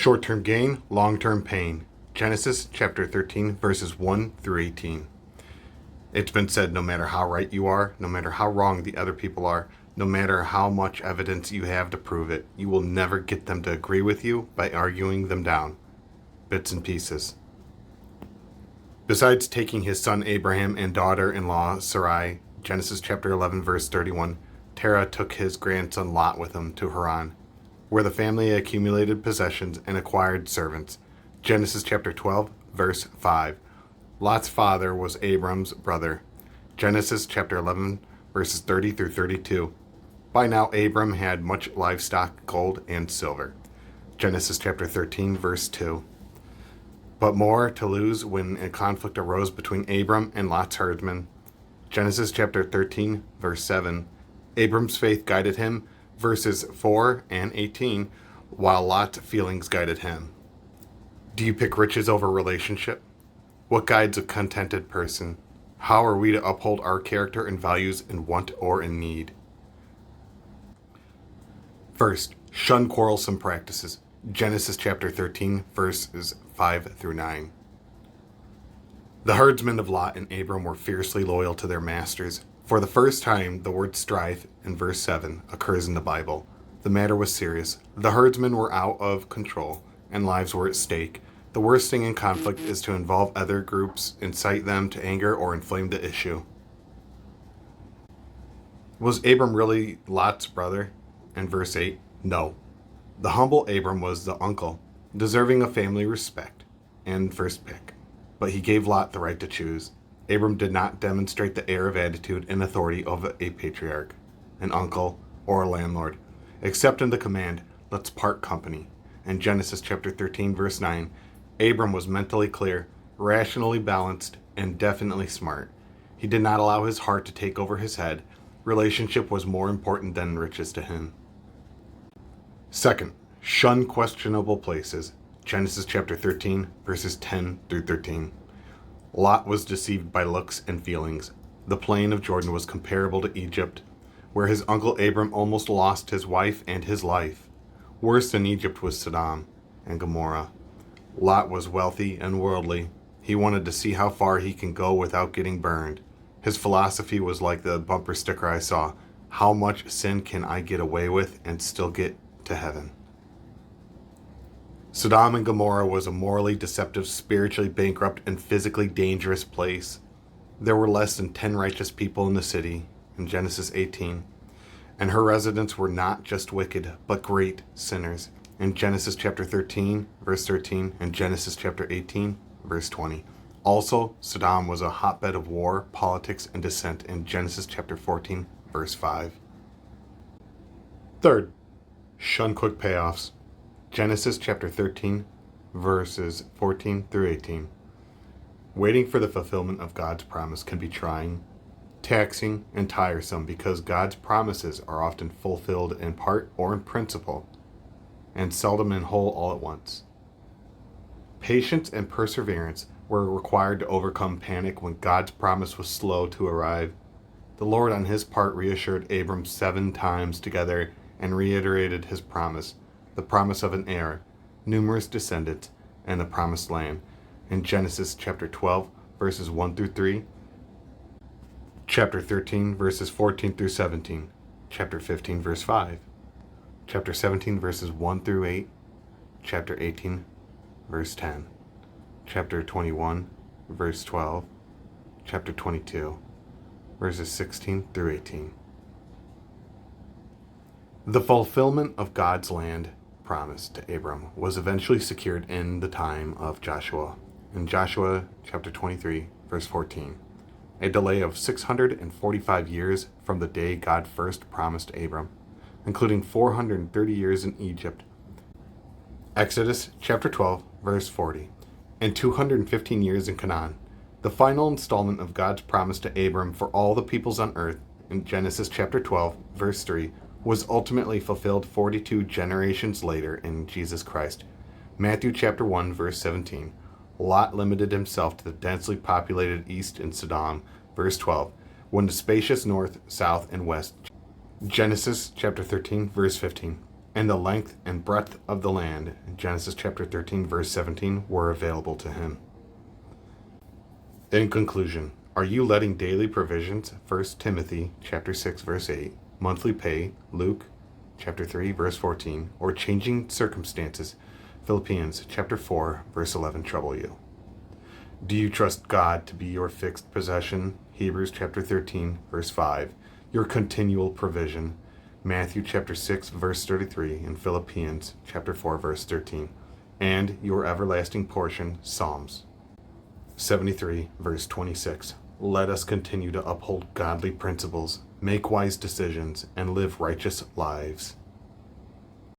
Short-term gain, long-term pain. Genesis chapter 13, verses 1 through 18. It's been said, no matter how right you are, no matter how wrong the other people are, no matter how much evidence you have to prove it, you will never get them to agree with you by arguing them down. Bits and pieces. Besides taking his son Abraham and daughter-in-law Sarai, Genesis chapter 11, verse 31, Terah took his grandson Lot with him to Haran, where the family accumulated possessions and acquired servants. Genesis chapter 12, verse 5. Lot's father was Abram's brother. Genesis chapter 11, verses 30 through 32. By now Abram had much livestock, gold, and silver. Genesis chapter 13, verse 2. But more to lose when a conflict arose between Abram and Lot's herdsmen. Genesis chapter 13, verse 7. Abram's faith guided him, verses 4 and 18, while Lot's feelings guided him. Do you pick riches over relationship? What guides a contented person? How are we to uphold our character and values in want or in need? First, shun quarrelsome practices. Genesis chapter 13, verses 5 through 9. The herdsmen of Lot and Abram were fiercely loyal to their masters. For the first time, the word strife in verse 7 occurs in the Bible. The matter was serious. The herdsmen were out of control, and lives were at stake. The worst thing in conflict is to involve other groups, incite them to anger, or inflame the issue. Was Abram really Lot's brother? In verse 8, no. The humble Abram was the uncle, deserving of family respect and first pick. But he gave Lot the right to choose. Abram did not demonstrate the air of attitude and authority of a patriarch, an uncle, or a landlord, except in the command, let's part company. In Genesis chapter 13, verse 9, Abram was mentally clear, rationally balanced, and definitely smart. He did not allow his heart to take over his head. Relationship was more important than riches to him. Second, shun questionable places. Genesis chapter 13, verses 10 through 13. Lot was deceived by looks and feelings. The plain of Jordan was comparable to Egypt, where his uncle Abram almost lost his wife and his life. Worse than Egypt was Sodom and Gomorrah. Lot was wealthy and worldly. He wanted to see how far he can go without getting burned. His philosophy was like the bumper sticker I saw. How much sin can I get away with and still get to heaven? Sodom and Gomorrah was a morally deceptive, spiritually bankrupt, and physically dangerous place. There were less than 10 righteous people in the city, in Genesis 18, and her residents were not just wicked, but great sinners, in Genesis chapter 13, verse 13, and Genesis chapter 18, verse 20. Also, Sodom was a hotbed of war, politics, and dissent, in Genesis chapter 14, verse 5. Third, shun quick payoffs. Genesis chapter 13, verses 14 through 18. Waiting for the fulfillment of God's promise can be trying, taxing, and tiresome because God's promises are often fulfilled in part or in principle, and seldom in whole all at once. Patience and perseverance were required to overcome panic when God's promise was slow to arrive. The Lord on his part reassured Abram 7 times together and reiterated his promise, the promise of an heir, numerous descendants, and the promised land, in Genesis chapter 12, verses 1 through 3, chapter 13, verses 14 through 17, chapter 15, verse 5, chapter 17, verses 1 through 8, chapter 18, verse 10, chapter 21, verse 12, chapter 22, verses 16 through 18. The fulfillment of God's land promise to Abram was eventually secured in the time of Joshua, in Joshua chapter 23, verse 14. A delay of 645 years from the day God first promised Abram, including 430 years in Egypt. Exodus chapter 12, verse 40, and 215 years in Canaan. The final installment of God's promise to Abram for all the peoples on earth, in Genesis chapter 12, verse 3, was ultimately fulfilled 42 generations later in Jesus Christ. Matthew chapter 1, verse 17. Lot limited himself to the densely populated east in Sodom, verse 12, when the spacious north, south, and west. Genesis chapter 13, verse 15. and the length and breadth of the land, Genesis chapter 13, verse 17, were available to him. In conclusion, are you letting daily provisions, 1 Timothy chapter 6, verse 8, monthly pay, Luke chapter 3, verse 14, or changing circumstances, Philippians chapter 4, verse 11, trouble you? Do you trust God to be your fixed possession, Hebrews chapter 13, verse 5, your continual provision, Matthew chapter 6, verse 33, and Philippians chapter 4, verse 13, and your everlasting portion, Psalms 73, verse 26. Let us continue to uphold godly principles, make wise decisions, and live righteous lives.